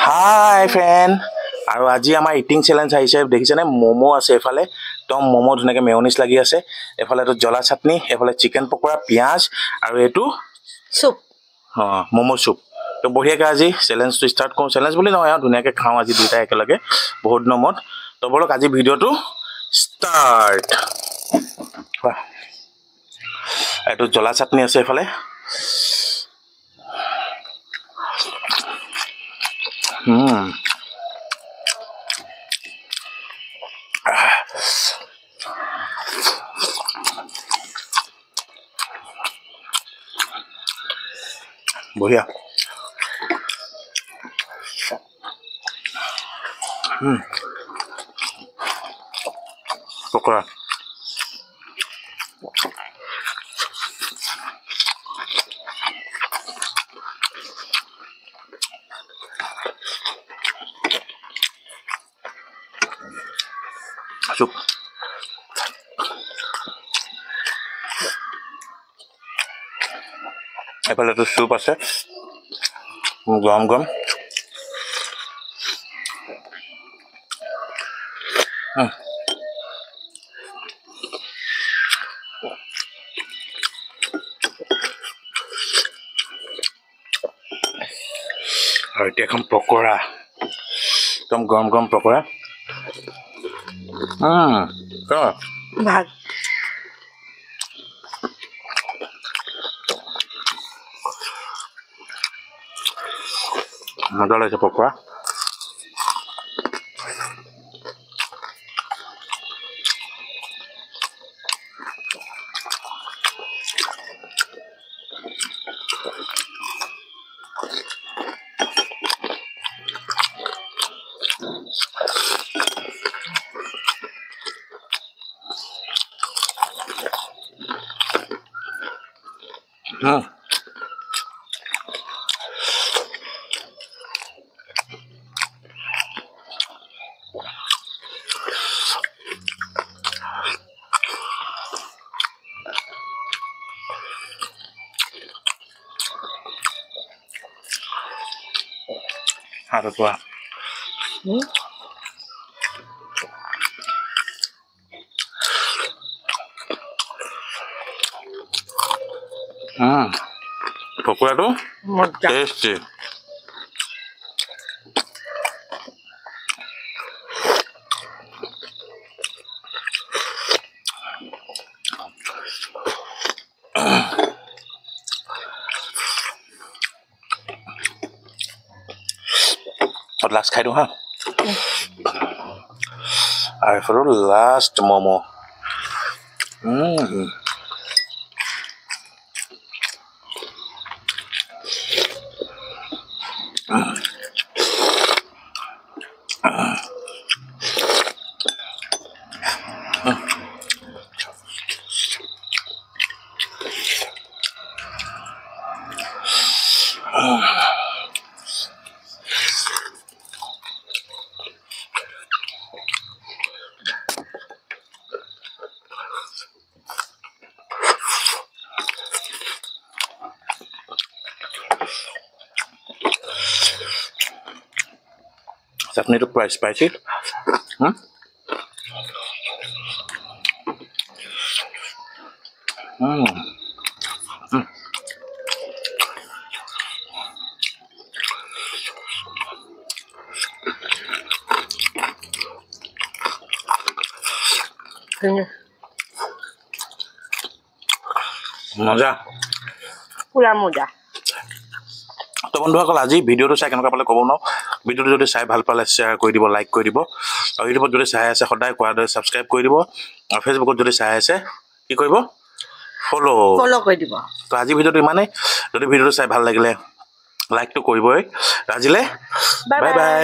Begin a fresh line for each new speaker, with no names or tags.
Hi friend, আৰু আজি আমাৰ ইটিং চ্যালেঞ্জ আহিছে দেখিছেনে মোমো আছে এফালে একদম মোমো ধুনাকে মেয়নিজ লাগি আছে এফালে তো জলা চাটনি এফালে চিকেন পকোড়া পিয়াজ আৰু এটো
soup
মোমো soup তো বঢ়িয়াকে আজি চ্যালেঞ্জটো ষ্টাৰ্ট কৰোঁ চ্যালেঞ্জ বুলি নহয় আৰু ধুনাকে খাওঁ আজি দুটা একেলগে বহুত নমত তো বলক আজি ভিডিওটো ষ্টাৰ্ট এটো জলা চাটনি আছে এফালে बढ़िया पकड़ा सूप एफाले तो सूप আছে गरम गरम और এটা এখন পকোড়া একদম গরম গরম পকোড়া
ভাগ
মজা লাগছে pakora Ada tua. Pokoknya tuh tasty. और लास्ट खाई दूँ हाँ और फिर लास्ट मोमो चटनी तो पूरा स्पाइसी मजा
पूरा मजा
तो बंधुসকল আজি ভিডিওটো চাই কেনেকুৱা পালে ক'ব ন ভিডিওটো যদি চাই ভাল পালে শেয়াৰ কৰি দিব লাইক কৰি দিব আৰু ইউটিউবত যদি চাই আছে সদায় কোৱাৰ দৰে সাবস্ক্ৰাইব কৰি দিব আৰু ফেচবুকত যদি চাই আছে কি কৰিব ফলো
কৰি দিব
তো আজি ভিডিওটো ইমানে যদি ভিডিওটো চাই ভাল লাগিলে লাইকটো কৰিবই আজিলে বাই বাই